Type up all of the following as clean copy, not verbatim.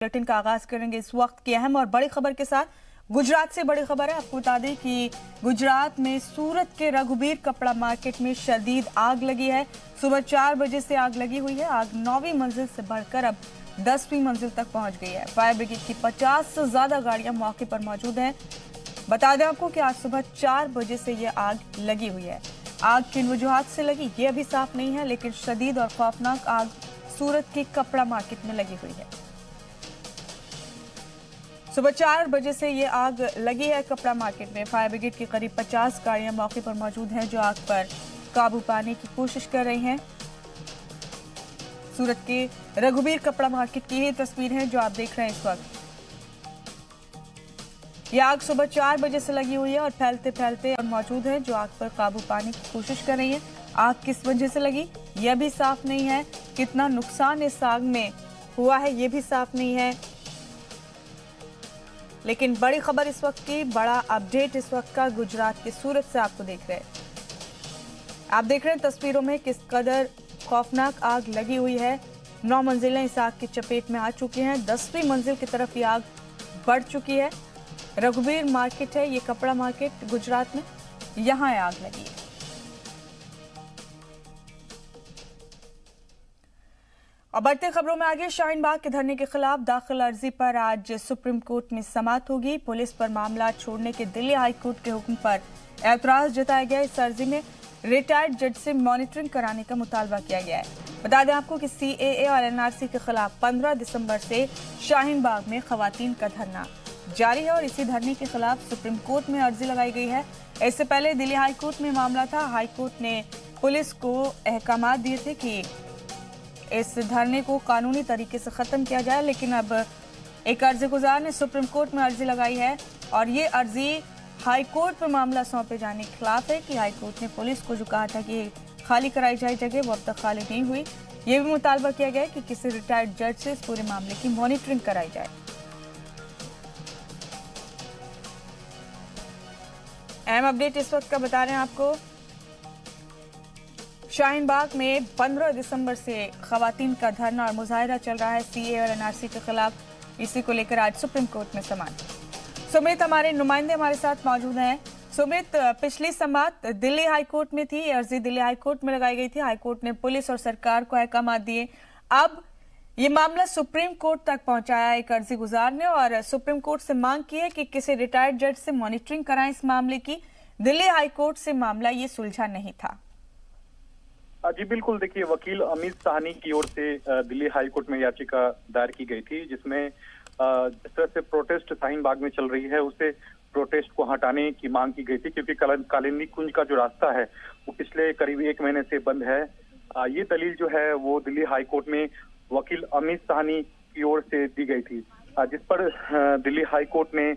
Bulletin का आगाज करेंगे इस वक्त की अहम और बड़ी खबर के साथ। गुजरात से बड़ी खबर है। आपको बता दें कि गुजरात में सूरत के रघुबीर कपड़ा मार्केट में शदीद आग लगी है। सुबह 4 बजे से आग लगी हुई है। आग 9वीं मंजिल से बढ़कर अब 10वीं मंजिल तक पहुंच गई है। फायर ब्रिगेड की 50 से ज्यादा गाड़ियां मौके पर मौजूद हैं। बता दें आपको कि आज सुबह 4 बजे से ये आग लगी हुई है। आग किन वजूहात से लगी ये अभी साफ नहीं है, लेकिन शदीद और खौफनाक आग सूरत के कपड़ा मार्केट में लगी हुई है। सुबह 4 बजे से ये आग लगी है कपड़ा मार्केट में। फायर ब्रिगेड की करीब 50 गाड़ियां मौके पर मौजूद हैं जो आग पर काबू पाने की कोशिश कर रही हैं। सूरत के रघुबीर कपड़ा मार्केट की ये तस्वीर है जो आप देख रहे हैं इस वक्त। यह आग सुबह 4 बजे से लगी हुई है और फैलते फैलते मौजूद है जो आग पर काबू पाने की कोशिश कर रही है। आग किस वजह से लगी यह भी साफ नहीं है। कितना नुकसान इस आग में हुआ है ये भी साफ नहीं है। लेकिन बड़ी खबर इस वक्त की, बड़ा अपडेट इस वक्त का गुजरात के सूरत से आपको देख रहे हैं। आप देख रहे हैं तस्वीरों में किस कदर खौफनाक आग लगी हुई है। 9 मंजिलें इस आग की चपेट में आ चुकी हैं। 10वीं मंजिल की तरफ ये आग बढ़ चुकी है। रघुबीर मार्केट है ये कपड़ा मार्केट गुजरात में, यहां आग लगी है। और बढ़ते खबरों में आगे, शाहीन बाग के धरने के खिलाफ दाखिल अर्जी पर आज सुप्रीम कोर्ट में समाअत होगी। पुलिस पर मामला छोड़ने के दिल्ली हाई कोर्ट के हुक्म पर ऐतराज जताया गया। इस अर्जी में रिटायर्ड जज से मॉनिटरिंग कराने का मुतालबा किया गया है। बता दें आपको कि सीएए और एनआरसी के खिलाफ 15 दिसंबर से शाहीन बाग में खवातीन का धरना जारी है और इसी धरने के खिलाफ सुप्रीम कोर्ट में अर्जी लगाई गई है। इससे पहले दिल्ली हाई कोर्ट में मामला था। हाई कोर्ट ने पुलिस को अहकाम दिए थे कि इस धरने को कानूनी तरीके से खत्म किया जाए, लेकिन अब एक अर्जी गुजार ने सुप्रीम कोर्ट में अर्जी लगाई है और ये अर्जी हाई कोर्ट पर मामला सौंपे जाने के खिलाफ है कि हाई कोर्ट ने पुलिस को जो कहा था कि खाली कराई जाए जगह, वो अब तक खाली नहीं हुई। ये भी मुतालबा किया गया है कि किसी रिटायर्ड जज से इस पूरे मामले की मॉनिटरिंग कराई जाए। अहम अपडेट इस वक्त का बता रहे हैं आपको। शाहीन बाग में 15 दिसंबर से खवातीन का धरना और मुजाहिरा चल रहा है सीए और एनआरसी के खिलाफ। इसी को लेकर आज सुप्रीम कोर्ट में समाअत। सुमित हमारे नुमाइंदे हमारे साथ मौजूद हैं। सुमित, पिछली समाअत दिल्ली हाई कोर्ट में थी। अर्जी दिल्ली हाई कोर्ट में लगाई गई थी। हाई कोर्ट ने पुलिस और सरकार को अहकाम दिए। अब ये मामला सुप्रीम कोर्ट तक पहुंचाया एक अर्जी गुजार ने और सुप्रीम कोर्ट से मांग की है कि किसी रिटायर्ड जज से मॉनिटरिंग कराएं इस मामले की। दिल्ली हाई कोर्ट से मामला ये सुलझा नहीं था। जी बिल्कुल, देखिए, वकील अमित साहनी की ओर से दिल्ली हाई कोर्ट में याचिका दायर की गई थी, जिसमें जिस तरह से प्रोटेस्ट शाहीन बाग में चल रही है उसे प्रोटेस्ट को हटाने की मांग की गई थी, क्योंकि कालिंदी कुंज का जो रास्ता है वो पिछले करीब 1 महीने से बंद है। ये दलील जो है वो दिल्ली हाई कोर्ट में वकील अमित साहनी की ओर से दी गई थी, जिस पर दिल्ली हाई कोर्ट ने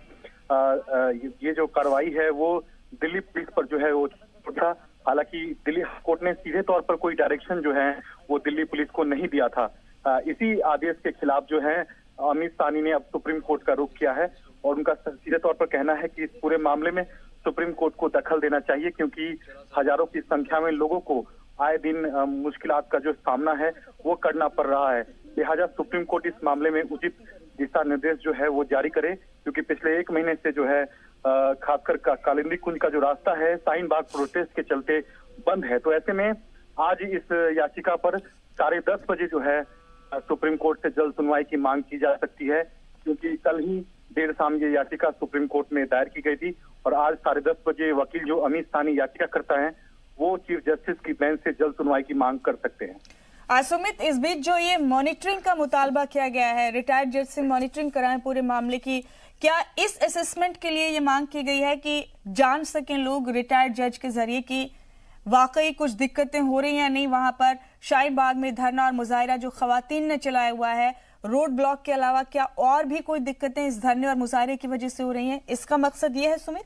ये जो कार्रवाई है वो दिल्ली पुलिस पर जो है वो छोड़ा। हालांकि दिल्ली हाई कोर्ट ने सीधे तौर पर कोई डायरेक्शन जो है वो दिल्ली पुलिस को नहीं दिया था। इसी आदेश के खिलाफ जो है अमित साहनी ने अब सुप्रीम कोर्ट का रुख किया है और उनका सीधे तौर पर कहना है कि इस पूरे मामले में सुप्रीम कोर्ट को दखल देना चाहिए, क्योंकि हजारों की संख्या में लोगों को आए दिन मुश्किलात का जो सामना है वो करना पड़ रहा है। लिहाजा सुप्रीम कोर्ट इस मामले में उचित दिशा निर्देश जो है वो जारी करे, क्योंकि पिछले 1 महीने से जो है खासकर कालिंदी कुंज का जो रास्ता है शाहीन बाग प्रोटेस्ट के चलते बंद है। तो ऐसे में आज इस याचिका पर 10:30 बजे जो है सुप्रीम कोर्ट से जल्द सुनवाई की मांग की जा सकती है, क्योंकि कल ही देर शाम ये याचिका सुप्रीम कोर्ट में दायर की गई थी और आज 10:30 बजे वकील जो अमित साहनी याचिका करता है वो चीफ जस्टिस की बेंच से जल्द सुनवाई की मांग कर सकते हैं। सुमित, इस बीच जो ये मॉनिटरिंग का मुतालबा किया गया है, रिटायर्ड जज से मॉनिटरिंग कराएं पूरे मामले की, क्या इस असेसमेंट के लिए ये मांग की गई है कि जान सकें लोग रिटायर्ड जज के जरिए कि वाकई कुछ दिक्कतें हो रही हैं या नहीं वहां पर? शाहीन बाग में धरना और मुजाहिरा जो खवातीन ने चलाया हुआ है, रोड ब्लॉक के अलावा क्या और भी कोई दिक्कतें इस धरने और मुजाहिरे की वजह से हो रही हैं? इसका मकसद ये है सुमित?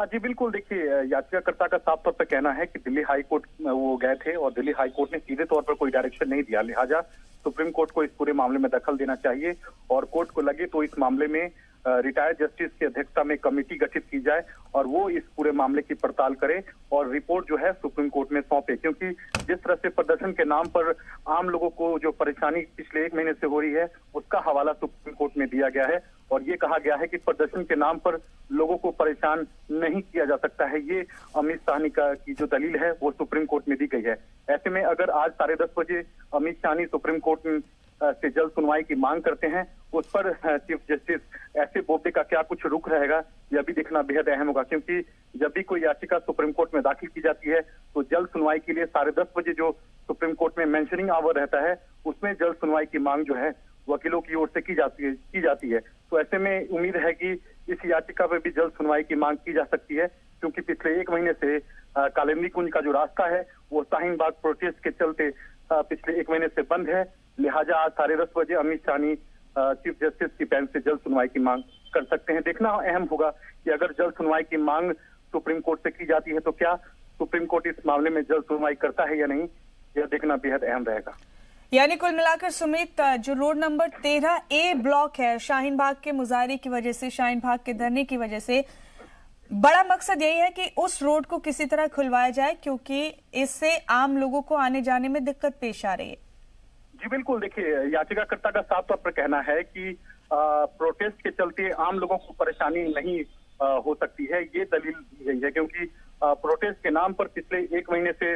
जी बिल्कुल, देखिए, याचिकाकर्ता का साफ तौर पर कहना है कि दिल्ली हाई कोर्ट वो गए थे और दिल्ली हाई कोर्ट ने सीधे तौर पर कोई डायरेक्शन नहीं दिया। लिहाजा सुप्रीम कोर्ट को इस पूरे मामले में दखल देना चाहिए और कोर्ट को लगे तो इस मामले में रिटायर्ड जस्टिस की अध्यक्षता में कमेटी गठित की जाए और वो इस पूरे मामले की पड़ताल करे और रिपोर्ट जो है सुप्रीम कोर्ट में सौंपे, क्योंकि जिस तरह से प्रदर्शन के नाम पर आम लोगों को जो परेशानी पिछले 1 महीने से हो रही है उसका हवाला सुप्रीम कोर्ट में दिया गया है और ये कहा गया है कि प्रदर्शन के नाम पर लोगों को परेशान नहीं किया जा सकता है। ये अमित साहनी की जो दलील है वो सुप्रीम कोर्ट में दी गई है। ऐसे में अगर आज 10:30 बजे अमित साहनी सुप्रीम कोर्ट में से जल्द सुनवाई की मांग करते हैं, उस पर चीफ जस्टिस ऐसे बोबडे का क्या कुछ रुख रहेगा, यह भी देखना बेहद अहम होगा, क्योंकि जब भी कोई याचिका सुप्रीम कोर्ट में दाखिल की जाती है तो जल्द सुनवाई के लिए 10:30 बजे जो सुप्रीम कोर्ट में मेंशनिंग आवर रहता है उसमें जल्द सुनवाई की मांग जो है वकीलों की ओर से की जाती है। तो ऐसे में उम्मीद है कि इस याचिका पर भी जल्द सुनवाई की मांग की जा सकती है, क्योंकि पिछले 1 महीने से कालिंदी कुंज का जो रास्ता है वो शाहीन बाग प्रोटेस्ट के चलते पिछले 1 महीने से बंद है। लिहाजा आज 10:30 बजे अमित साहनी चीफ जस्टिस की बेंच से जल्द सुनवाई की मांग कर सकते हैं। देखना अहम होगा कि अगर जल्द सुनवाई की मांग सुप्रीम कोर्ट से की जाती है तो क्या सुप्रीम कोर्ट इस मामले में जल्द सुनवाई करता है या नहीं, यह देखना बेहद अहम रहेगा। यानी कुल मिलाकर सुमित, जो रोड नंबर 13A ब्लॉक है शाहीन बाग के मुजाहरे की वजह से, शाहीन बाग के धरने की वजह से, बड़ा मकसद यही है कि उस रोड को किसी तरह खुलवाया जाए, क्योंकि इससे आम लोगों को आने जाने में दिक्कत पेश आ रही है। जी बिल्कुल, देखिए याचिकाकर्ता का साफ तौर पर कहना है कि प्रोटेस्ट के चलते आम लोगों को परेशानी नहीं हो सकती है, ये दलील दी गई है, क्योंकि प्रोटेस्ट के नाम पर पिछले 1 महीने से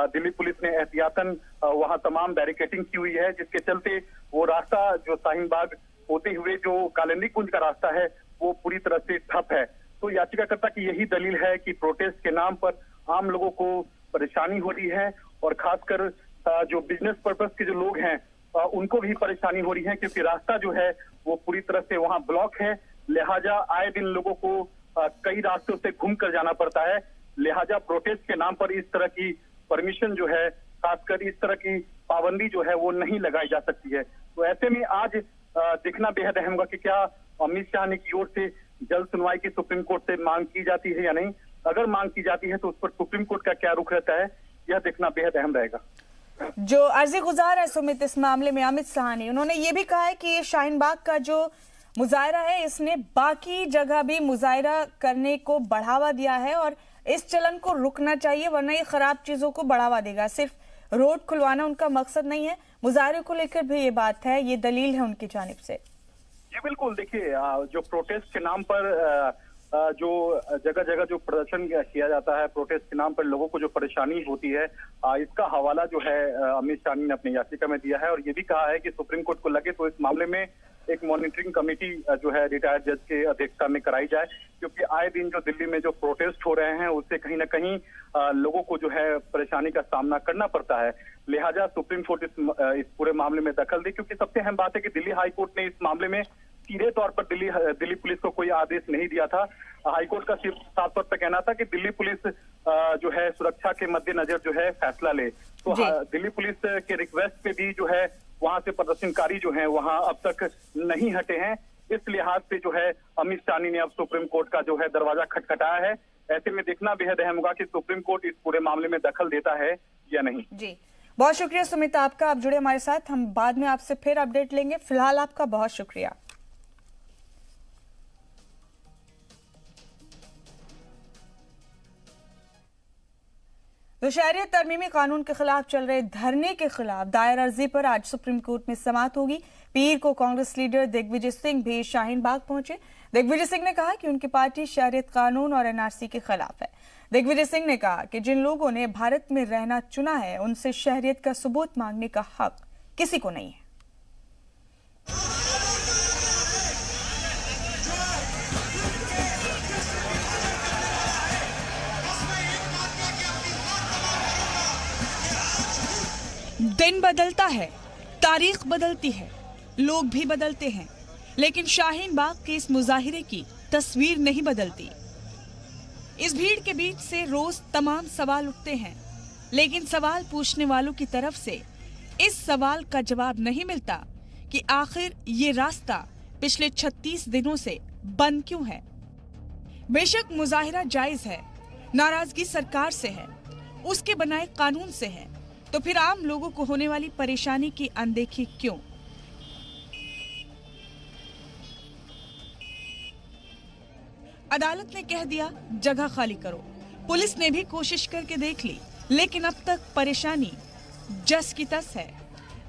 दिल्ली पुलिस ने एहतियातन वहां तमाम बैरिकेडिंग की हुई है, जिसके चलते वो रास्ता जो शाहीन बाग होते हुए जो कालिंदी कुंज का रास्ता है वो पूरी तरह से ठप है। तो याचिकाकर्ता की यही दलील है कि प्रोटेस्ट के नाम पर आम लोगों को परेशानी हो रही है और खासकर जो बिजनेस पर्पस के जो लोग हैं उनको भी परेशानी हो रही है, क्योंकि रास्ता जो है वो पूरी तरह से वहां ब्लॉक है। लिहाजा आए दिन लोगों को कई रास्तों से घूम कर जाना पड़ता है। लिहाजा प्रोटेस्ट के नाम पर इस तरह की परमिशन जो है, खासकर इस तरह की पाबंदी जो है वो नहीं लगाई जा सकती है। तो ऐसे में आज देखना बेहद अहम होगा कि क्या अमित साहनी की ओर से जल्द सुनवाई की सुप्रीम कोर्ट से मांग की जाती है या नहीं। अगर मांग की जाती है तो उस पर सुप्रीम कोर्ट का क्या रुख रहता है, यह देखना बेहद अहम रहेगा। जो अर्जी गुजार है सुमित इस मामले में अमित साहनी, उन्होंने ये भी कहा है कि ये शाहीन बाग का जो मुजाहरा है इसने बाकी जगह भी मुजाहरा करने को बढ़ावा दिया है और इस चलन को रुकना चाहिए, वरना ये खराब चीजों को बढ़ावा देगा। सिर्फ रोड खुलवाना उनका मकसद नहीं है, मुजाहरे को लेकर भी ये बात है, ये दलील है उनकी जानिब से। जी बिल्कुल, देखिए जो प्रोटेस्ट के नाम पर जो जगह जगह जो प्रदर्शन किया जाता है, प्रोटेस्ट के नाम पर लोगों को जो परेशानी होती है, इसका हवाला जो है अमित साहनी ने अपनी याचिका में दिया है और ये भी कहा है कि सुप्रीम कोर्ट को लगे तो इस मामले में एक मॉनिटरिंग कमेटी जो है रिटायर्ड जज के अध्यक्षता में कराई जाए, क्योंकि आए दिन जो दिल्ली में जो प्रोटेस्ट हो रहे हैं उससे कहीं ना कहीं लोगों को जो है परेशानी का सामना करना पड़ता है। लिहाजा सुप्रीम कोर्ट इस पूरे मामले में दखल दे, क्योंकि सबसे अहम बात है कि दिल्ली हाई कोर्ट ने इस मामले में सीधे तौर पर दिल्ली पुलिस को कोई आदेश नहीं दिया था। हाईकोर्ट का सिर्फ साफ तौर पर कहना था कि दिल्ली पुलिस जो है सुरक्षा के मद्देनजर जो है फैसला ले। तो दिल्ली पुलिस के रिक्वेस्ट पे भी जो है वहां से प्रदर्शनकारी जो है वहां अब तक नहीं हटे हैं। इस लिहाज से जो है अमित साहनी ने अब सुप्रीम कोर्ट का जो है दरवाजा खटखटाया है। ऐसे में देखना बेहद अहम होगा कि सुप्रीम कोर्ट इस पूरे मामले में दखल देता है या नहीं। जी, बहुत शुक्रिया सुमित आपका, आप जुड़े हमारे साथ, हम बाद में आपसे फिर अपडेट लेंगे। फिलहाल आपका बहुत शुक्रिया। शहरियत तरमीमी कानून के खिलाफ चल रहे धरने के खिलाफ दायर अर्जी पर आज सुप्रीम कोर्ट में समाअत होगी। पीर को कांग्रेस लीडर दिग्विजय सिंह भी शाहीन बाग पहुंचे। दिग्विजय सिंह ने कहा कि उनकी पार्टी शहरियत कानून और एनआरसी के खिलाफ है। दिग्विजय सिंह ने कहा कि जिन लोगों ने भारत में रहना चुना है उनसे शहरियत का सबूत मांगने का हक किसी को नहीं है। दिन बदलता है, तारीख बदलती है, लोग भी बदलते हैं, लेकिन शाहीन बाग के इस मुजाहिरे की तस्वीर नहीं बदलती। इस भीड़ के बीच से रोज तमाम सवाल उठते हैं, लेकिन सवाल पूछने वालों की तरफ से इस सवाल का जवाब नहीं मिलता कि आखिर ये रास्ता पिछले 36 दिनों से बंद क्यों है। बेशक मुजाहिरा जायज है, नाराजगी सरकार से है, उसके बनाए कानून से है, तो फिर आम लोगों को होने वाली परेशानी की अनदेखी क्यों? अदालत ने कह दिया जगह खाली करो। पुलिस ने भी कोशिश करके देख ली, लेकिन अब तक परेशानी जस की तस है।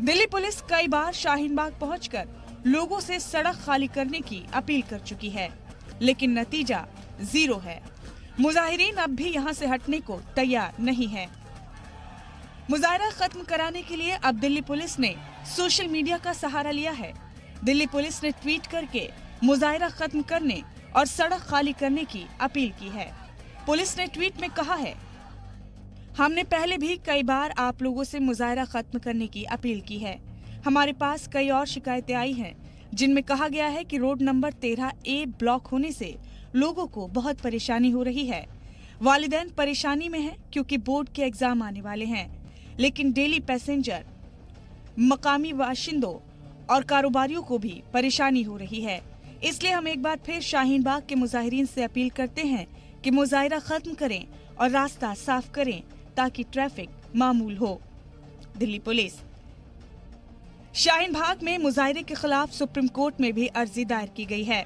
दिल्ली पुलिस कई बार शाहीन बाग पहुंचकर लोगों से सड़क खाली करने की अपील कर चुकी है, लेकिन नतीजा जीरो है। मुजाहिरीन अब भी यहां से हटने को तैयार नहीं है। मुजाहरा खत्म कराने के लिए अब दिल्ली पुलिस ने सोशल मीडिया का सहारा लिया है। दिल्ली पुलिस ने ट्वीट करके मुजाहरा खत्म करने और सड़क खाली करने की अपील की है। पुलिस ने ट्वीट में कहा है, हमने पहले भी कई बार आप लोगों से मुजाहरा खत्म करने की अपील की है। हमारे पास कई और शिकायतें आई हैं, जिनमें कहा गया है कि रोड नंबर 13A ब्लॉक होने से लोगों को बहुत परेशानी हो रही है। वालिदैन परेशानी में हैं क्योंकि बोर्ड के एग्जाम आने वाले हैं, लेकिन डेली पैसेंजर, मकामी बाशिंदों और कारोबारियों को भी परेशानी हो रही है। इसलिए हम एक बार फिर शाहीन बाग के मुजाहिरीन से अपील करते हैं कि मुजाहिरा खत्म करें और रास्ता साफ करें ताकि ट्रैफिक मामूल हो। दिल्ली पुलिस। शाहीन बाग में मुजाहिरे के खिलाफ सुप्रीम कोर्ट में भी अर्जी दायर की गई है।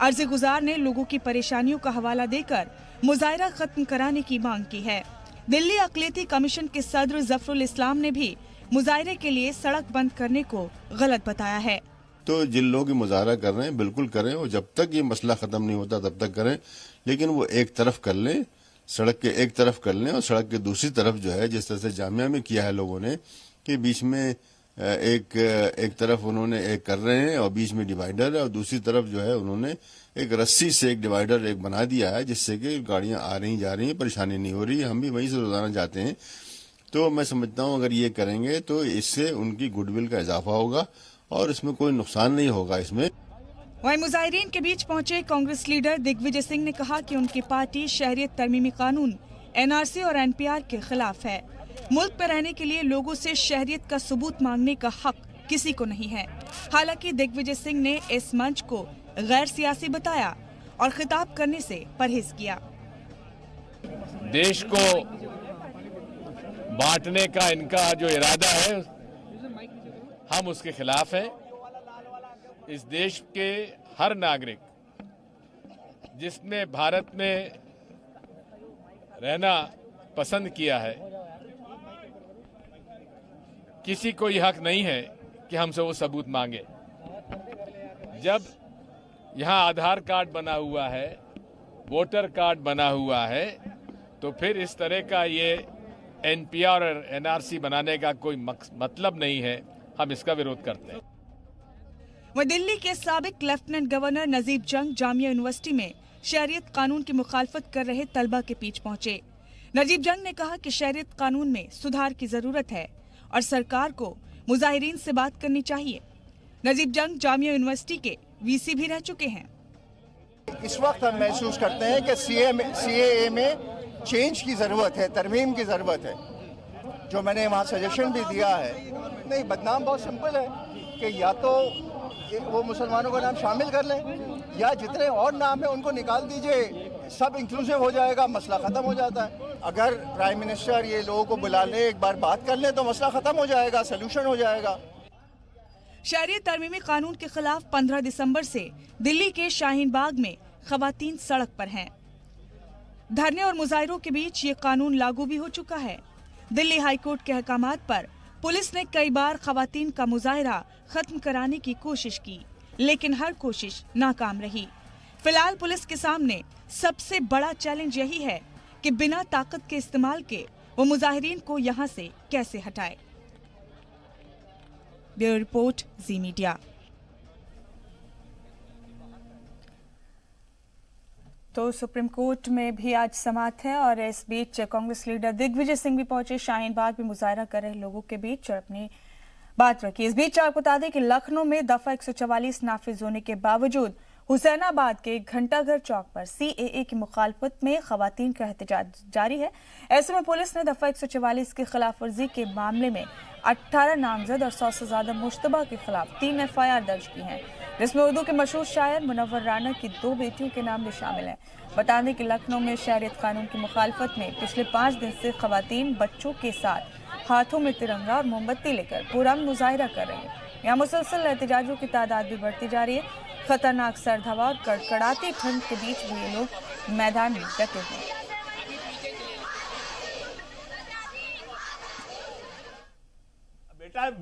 अर्जी गुजार ने लोगों की परेशानियों का हवाला देकर मुजाहिरा खत्म कराने की मांग की है। दिल्ली अक़लियती कमीशन के सदर जफरुल इस्लाम ने भी मुजाहिरे के लिए सड़क बंद करने को गलत बताया है। तो जिन लोग मुजाहरा कर रहे हैं बिल्कुल करें, और जब तक ये मसला खत्म नहीं होता तब तक करें, लेकिन वो एक तरफ कर लें, सड़क के एक तरफ कर लें, और सड़क के दूसरी तरफ जो है, जिस तरह से जामिया में किया है लोगों ने कि बीच में एक तरफ उन्होंने एक कर रहे हैं और बीच में डिवाइडर है, और दूसरी तरफ जो है उन्होंने एक रस्सी से एक डिवाइडर एक बना दिया है, जिससे कि गाड़ियां आ रही जा रही हैं, परेशानी नहीं हो रही है। हम भी वहीं से रोजाना जाते हैं। तो मैं समझता हूं अगर ये करेंगे तो इससे उनकी गुडविल का इजाफा होगा और इसमें कोई नुकसान नहीं होगा। इसमें वहीं मुजाहिरीन के बीच पहुंचे कांग्रेस लीडर दिग्विजय सिंह ने कहा कि उनकी पार्टी शहरियत तरमीमी कानून NRC और NPR के खिलाफ है। मुल्क पर रहने के लिए लोगों से शहरियत का सबूत मांगने का हक किसी को नहीं है। हालांकि दिग्विजय सिंह ने इस मंच को गैर सियासी बताया और खिताब करने से परहेज किया। देश को बांटने का इनका जो इरादा है, हम उसके खिलाफ हैं। इस देश के हर नागरिक जिसने भारत में रहना पसंद किया है, किसी को यह हक नहीं है कि हमसे वो सबूत मांगे। जब यहाँ आधार कार्ड बना हुआ है, वोटर कार्ड बना हुआ है, तो फिर इस तरह का ये NPR और NRC बनाने का कोई मतलब नहीं है। हम इसका विरोध करते हैं। वह दिल्ली के साबिक लेफ्टिनेंट गवर्नर नजीब जंग जामिया यूनिवर्सिटी में शहरियत कानून की मुखालफत कर रहे तलबा के बीच पहुंचे। नजीब जंग ने कहा कि शहरियत कानून में सुधार की जरूरत है और सरकार को मुजाहिरीन से बात करनी चाहिए। नजीब जंग जामिया यूनिवर्सिटी के VC भी रह चुके हैं। इस वक्त हम महसूस करते हैं कि CAA में चेंज की जरूरत है, तरमीम की जरूरत है। जो मैंने वहाँ सजेशन भी दिया है, नहीं, बदनाम बहुत सिंपल है कि या तो वो मुसलमानों का नाम शामिल कर लें या जितने और नाम है उनको निकाल दीजिए, सब इंक्लूसिव हो जाएगा, मसला ख़त्म हो जाता है। अगर प्राइम मिनिस्टर ये लोगों को बुला ले, एक बार बात कर ले, तो मसला ख़त्म हो जाएगा, सलूशन हो जाएगा। शहरियत तरमीमी कानून के खिलाफ 15 दिसंबर से दिल्ली के शाहीन बाग में खवातीन सड़क पर हैं। धरने और मुजाहिरों के बीच ये कानून लागू भी हो चुका है। दिल्ली हाईकोर्ट के अहकामात पर पुलिस ने कई बार खवातीन का मुजाहिरा खत्म कराने की कोशिश की, लेकिन हर कोशिश नाकाम रही। फिलहाल पुलिस के सामने सबसे बड़ा चैलेंज यही है कि बिना ताकत के इस्तेमाल के वो मुजाहिरीन को यहाँ से कैसे हटाए। ब्यूरो रिपोर्ट, जी मीडिया। तो सुप्रीम कोर्ट में भी आज समाअत है और इस बीच कांग्रेस लीडर दिग्विजय सिंह भी पहुंचे शाहीन बाग में मुजाहरा कर रहे लोगों के बीच और अपनी बात रखी। इस बीच आपको बता दें कि लखनऊ में दफा 144 नाफिज होने के बावजूद हुसैनाबाद के घंटाघर चौक पर CAA की मुखालफत में खवातीन का एहतजाज जारी है। ऐसे में पुलिस ने दफा 144 की खिलाफ वर्जी के मामले में 18 नामजद और 100 से ज्यादा मुश्तबा के खिलाफ 3 FIR दर्ज की हैं, जिसमें उर्दू के मशहूर शायर मुनव्वर राना की 2 बेटियों के नाम भी शामिल हैं। बता दें कि लखनऊ में शहरियत कानून की मुखालफत में पिछले 5 दिन से खवातीन बच्चों के साथ हाथों में तिरंगा और मोमबत्ती लेकर पुरअमन मुजाहिरा कर रही हैं। यहाँ मुसलसल एहतजाजों की तादाद भी बढ़ती जा रही है। खतरनाक सर्द हवा और कड़कड़ाती ठंड के बीच भी ये लोग मैदान में डटे हुए हैं।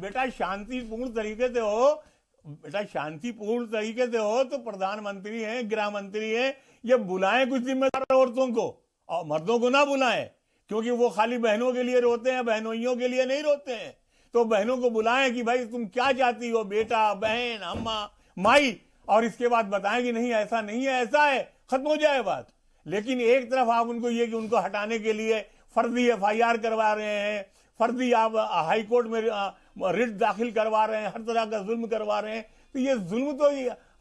बेटा शांतिपूर्ण तरीके से हो, बेटा शांतिपूर्ण तरीके से हो तो प्रधानमंत्री हैं, गृह मंत्री हैं, ये बुलाएं कुछ जिम्मेदार औरतों को और मर्दों को ना बुलाएं, क्योंकि वो खाली बहनों के लिए रोते हैं, बहनोइयों के लिए नहीं रोते हैं। तो बहनों को बुलाएं कि भाई तुम क्या चाहती हो, बेटा, बहन, अम्मा, माई, और इसके बाद बताएं कि नहीं ऐसा नहीं है, ऐसा है, खत्म हो जाए बात। लेकिन एक तरफ आप उनको ये कि उनको हटाने के लिए फर्जी FIR करवा रहे हैं, फर्जी आप हाई कोर्ट में रिट दाखिल करवा रहे हैं, हर तरह का जुल्म करवा रहे हैं। तो ये जुल्म तो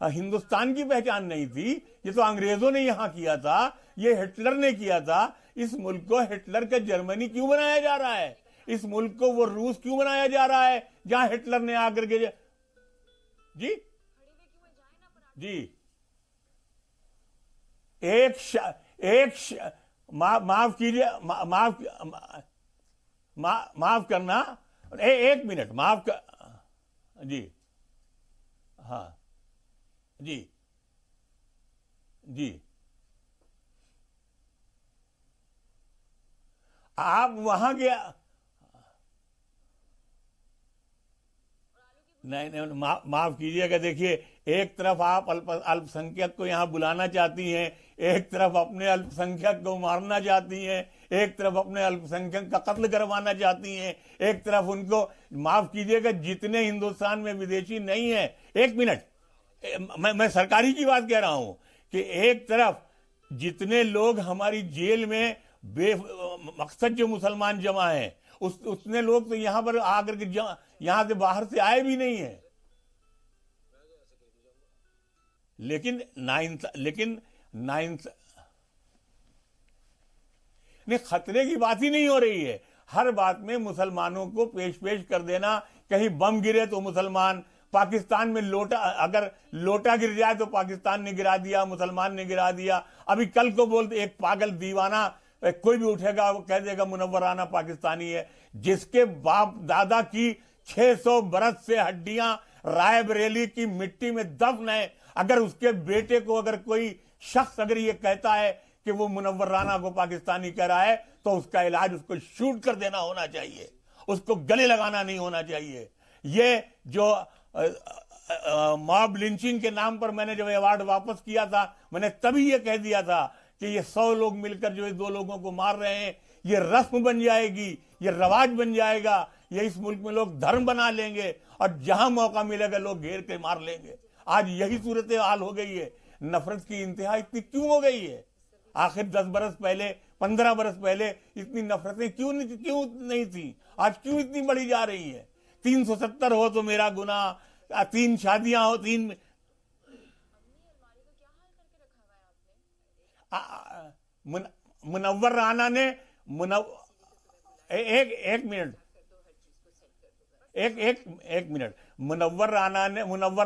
हिंदुस्तान की पहचान नहीं थी, ये तो अंग्रेजों ने यहां किया था, ये हिटलर ने किया था। इस मुल्क को हिटलर का जर्मनी क्यों बनाया जा रहा है? इस मुल्क को वो रूस क्यों बनाया जा रहा है जहां हिटलर ने आकर के जी जी माफ कीजिए, माफ करना, एक मिनट, माफ कर जी, हाँ जी जी, आप वहां के नहीं, माफ कीजिएगा। देखिए, एक तरफ आप अल्पसंख्यक को यहां बुलाना चाहती हैं, एक तरफ अपने अल्पसंख्यक को मारना चाहती हैं, एक तरफ अपने अल्पसंख्यक का कत्ल करवाना चाहती हैं, एक तरफ उनको, माफ कीजिएगा, जितने हिंदुस्तान में विदेशी नहीं है, एक मिनट, मैं सरकारी की बात कह रहा हूं कि एक तरफ जितने लोग हमारी जेल में बेमकसद जो मुसलमान जमा हैं, उतने लोग तो यहां पर आकर के यहां से बाहर से आए भी नहीं है। लेकिन नहीं, खतरे की बात ही नहीं हो रही है। हर बात में मुसलमानों को पेश कर देना, कहीं बम गिरे तो मुसलमान, पाकिस्तान में लोटा, अगर लोटा गिर जाए तो पाकिस्तान ने गिरा दिया, मुसलमान ने गिरा दिया। अभी कल को बोलते एक पागल दीवाना कोई भी उठेगा, वो कह देगा मुनव्वर राना पाकिस्तानी है, जिसके बाप दादा की 600 बरस से हड्डियां रायबरेली की मिट्टी में दफन है। अगर उसके बेटे को अगर कोई शख्स अगर ये कहता है कि वो मुनव्वर राना को पाकिस्तानी कह रहा है, तो उसका इलाज उसको शूट कर देना होना चाहिए, उसको गले लगाना नहीं होना चाहिए। ये जो मॉब लिंचिंग के नाम पर मैंने जब अवार्ड वापस किया था, मैंने तभी ये कह दिया था कि ये 100 लोग मिलकर जो 2 लोगों को मार रहे हैं, ये रस्म बन जाएगी, ये रवाज बन जाएगा, ये इस मुल्क में लोग धर्म बना लेंगे और जहां मौका मिलेगा लोग घेर के मार लेंगे। आज यही सूरत हाल हो गई है। नफरत की इंतहा इतनी क्यों हो गई है? आखिर 10 बरस पहले, 15 बरस पहले इतनी नफरतें क्यों नहीं थी? आज क्यों इतनी बढ़ी जा रही है? 370 हो तो मेरा गुनाह, 3 शादियां हो, 3 मुनव्वर राना ने एक मिनट, मुनव्वर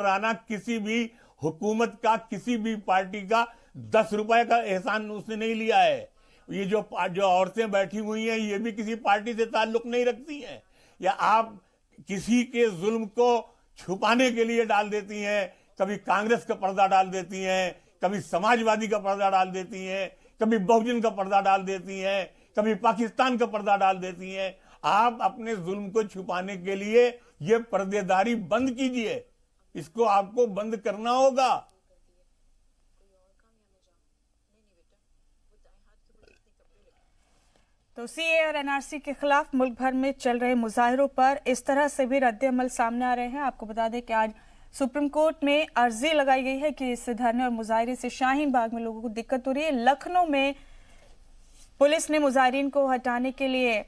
राना किसी भी हुकूमत का, किसी भी पार्टी का 10 रुपए का एहसान उसने नहीं लिया है। ये जो औरतें बैठी हुई हैं, ये भी किसी पार्टी से ताल्लुक नहीं रखती हैं। या आप किसी के जुल्म को छुपाने के लिए डाल देती हैं, कभी कांग्रेस का पर्दा डाल देती हैं, कभी समाजवादी का पर्दा डाल देती हैं, कभी बहुजन का पर्दा डाल देती हैं, कभी पाकिस्तान का पर्दा डाल देती हैं। आप अपने जुल्म को छुपाने के लिए ये पर्देदारी बंद कीजिए, इसको आपको बंद करना होगा। तो सीए और एनआरसी के खिलाफ मुल्क भर में चल रहे मुजाहिरों पर इस तरह से भी रद्द-ए-अमल सामने आ रहे हैं। आपको बता दें कि आज सुप्रीम कोर्ट में अर्जी लगाई गई है कि इस धरने और मुजाहिरे से शाहीन बाग में लोगों को दिक्कत हो रही है। लखनऊ में पुलिस ने मुजाहिरीन को हटाने के लिए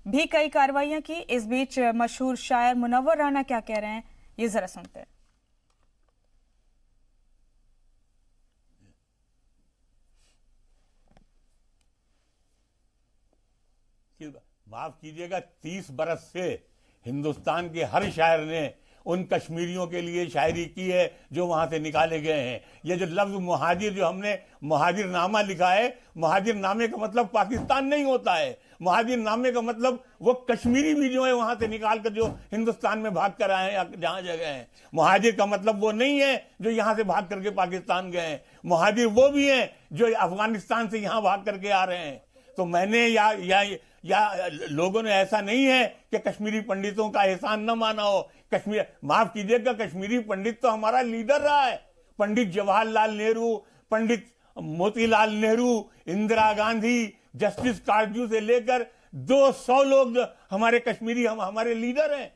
भी कई कार्रवाइयां की। इस बीच मशहूर शायर मुनव्वर राना क्या कह रहे हैं, ये जरा सुनते हैं। माफ कीजिएगा, 30 बरस से हिंदुस्तान के हर शायर ने उन कश्मीरियों के लिए शायरी की है जो वहां से निकाले गए हैं। ये जो लफ्ज मुहाजिर, जो हमने मुहाजिरनामा लिखा है, मुहाजिरनामे का मतलब पाकिस्तान नहीं होता है। मुहाजिरनामे का मतलब वो कश्मीरी भी जो है वहां से निकाल कर जो हिंदुस्तान में भाग कर आए हैं जहां जगह है। मुहाजिर का मतलब वो नहीं है जो यहां से भाग करके पाकिस्तान गए हैं। मुहाजिर वो भी हैं जो अफगानिस्तान से यहां भाग करके आ रहे हैं। तो मैंने या लोगों ने ऐसा नहीं है कि कश्मीरी पंडितों का एहसान न माना हो। कश्मीर, माफ कीजिएगा, कश्मीरी पंडित तो हमारा लीडर रहा है। पंडित जवाहरलाल नेहरू, पंडित मोतीलाल नेहरू, इंदिरा गांधी, जस्टिस कारजू से लेकर 200 लोग हमारे कश्मीरी हमारे लीडर हैं।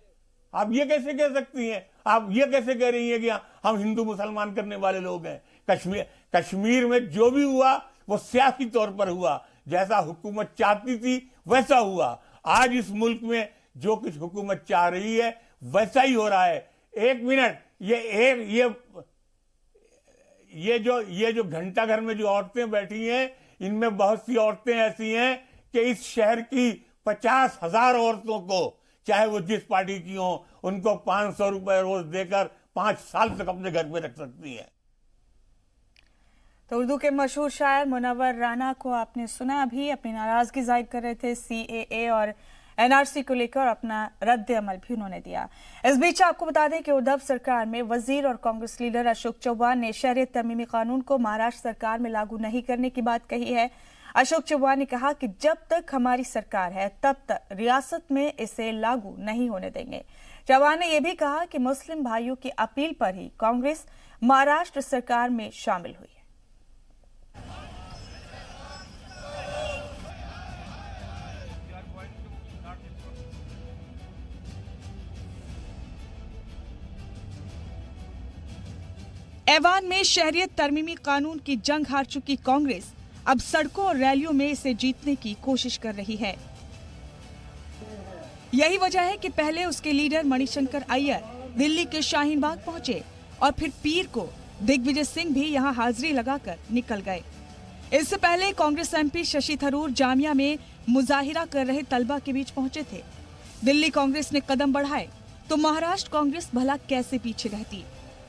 आप ये कैसे कह सकती हैं? आप ये कैसे कह रही हैं कि हम हिंदू मुसलमान करने वाले लोग हैं? कश्मीर में जो भी हुआ वो सियासी तौर पर हुआ। जैसा हुकूमत चाहती थी वैसा हुआ। आज इस मुल्क में जो कुछ हुकूमत चाह रही है वैसा ही हो रहा है। एक मिनट, ये जो घंटा घर में जो औरतें बैठी हैं, इनमें बहुत सी औरतें ऐसी हैं कि इस शहर की 50,000 औरतों को, चाहे वो जिस पार्टी की हो, उनको 500 रुपए रोज देकर 5 साल तक अपने घर में रख सकती हैं। तो उर्दू के मशहूर शायर मुनव्वर राना को आपने सुना, अभी अपनी नाराजगी जाहिर कर रहे थे CAA और NRC को लेकर, अपना रद्द अमल भी उन्होंने दिया। इस बीच आपको बता दें कि उद्धव सरकार में वजीर और कांग्रेस लीडर अशोक चव्हाण ने शहरियत तरमीमी कानून को महाराष्ट्र सरकार में लागू नहीं करने की बात कही है। अशोक चव्हाण ने कहा कि जब तक हमारी सरकार है तब तक रियासत में इसे लागू नहीं होने देंगे। चव्हाण ने यह भी कहा कि मुस्लिम भाइयों की अपील पर ही कांग्रेस महाराष्ट्र सरकार में शामिल हुई है। ऐवान में शहरियत तरमीमी कानून की जंग हार चुकी कांग्रेस अब सड़कों और रैलियों में इसे जीतने की कोशिश कर रही है। यही वजह है कि पहले उसके लीडर मणिशंकर अय्यर दिल्ली के शाहीन बाग पहुंचे और फिर पीर को दिग्विजय सिंह भी यहां हाजिरी लगाकर निकल गए। इससे पहले कांग्रेस MP शशि थरूर जामिया में मुजाहिरा कर रहे तलबा के बीच पहुंचे थे। दिल्ली कांग्रेस ने कदम बढ़ाए तो महाराष्ट्र कांग्रेस भला कैसे पीछे रहती।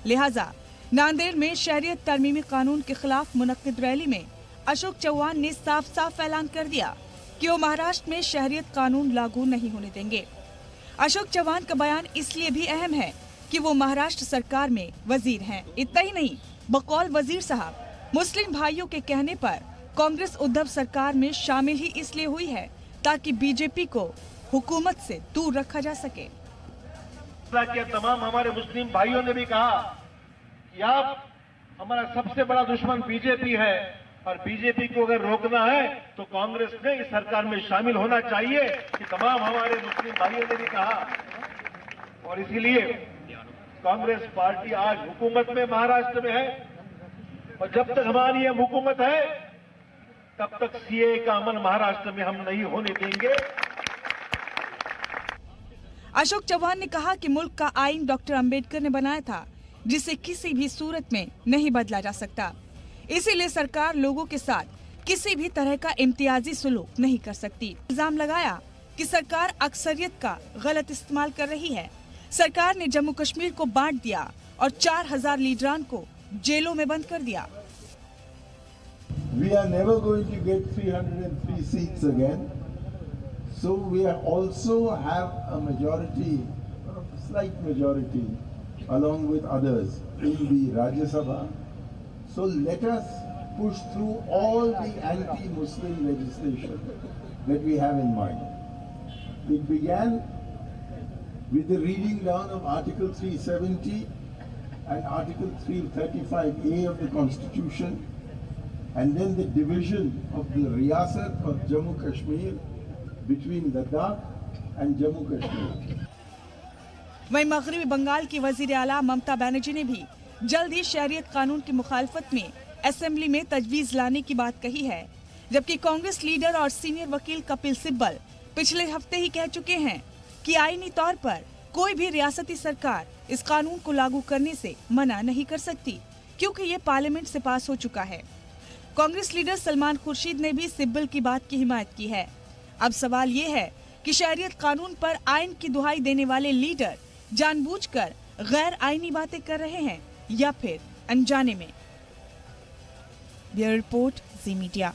लिहाजा नांदेड़ में शहरियत तरमीमी कानून के खिलाफ मुनक्किद रैली में अशोक चव्हाण ने साफ साफ ऐलान कर दिया कि वो महाराष्ट्र में शहरियत कानून लागू नहीं होने देंगे। अशोक चव्हाण का बयान इसलिए भी अहम है कि वो महाराष्ट्र सरकार में वजीर हैं। इतना ही नहीं, बकौल वजीर साहब मुस्लिम भाइयों के कहने पर कांग्रेस उद्धव सरकार में शामिल ही इसलिए हुई है ताकि बीजेपी को हुकूमत से दूर रखा जा सके। तमाम हमारे मुस्लिम भाइयों ने भी कहा कि आप हमारा सबसे बड़ा दुश्मन बीजेपी है और बीजेपी को अगर रोकना है तो कांग्रेस ने इस सरकार में शामिल होना चाहिए, कि तमाम हमारे मुस्लिम भाइयों ने भी कहा। और इसीलिए कांग्रेस पार्टी आज हुकूमत में महाराष्ट्र में है और जब तक हमारी यह हुकूमत है तब तक CAA का अमल महाराष्ट्र में हम नहीं होने देंगे। अशोक चव्हाण ने कहा कि मुल्क का आईन डॉक्टर अंबेडकर ने बनाया था, जिसे किसी भी सूरत में नहीं बदला जा सकता। इसीलिए सरकार लोगों के साथ किसी भी तरह का इम्तियाजी सुलूक नहीं कर सकती। इल्जाम लगाया कि सरकार अक्सरियत का गलत इस्तेमाल कर रही है। सरकार ने जम्मू कश्मीर को बांट दिया और 4000 लीडरान को जेलों में बंद कर दिया। We are never going to get 303 seats again, so we also have a majority, a slight majority, along with others in the Rajya Sabha. So let us push through all the anti-Muslim legislation that we have in mind. It began with the reading down of Article 370 and Article 335A of the Constitution, and then the division of the Riyasat of Jammu Kashmir between Ladakh and Jammu Kashmir. वहीं मगरबी बंगाल की वजीर आला ममता बनर्जी ने भी जल्द ही शहरियत कानून की मुखालफत में असेंबली में तजवीज लाने की बात कही है, जबकि कांग्रेस लीडर और सीनियर वकील कपिल सिब्बल पिछले हफ्ते ही कह चुके हैं कि आईनी तौर पर कोई भी रियासती सरकार इस कानून को लागू करने से मना नहीं कर सकती, क्योंकि ये पार्लियामेंट से पास हो चुका है। कांग्रेस लीडर सलमान खुर्शीद ने भी सिब्बल की बात की हिमायत की है। अब सवाल ये है कि शहरियत कानून पर आइन की दुहाई देने वाले लीडर जानबूझकर गैर आईनी बातें कर रहे हैं या फिर अनजाने में। ब्यूरो रिपोर्ट, जी मीडिया।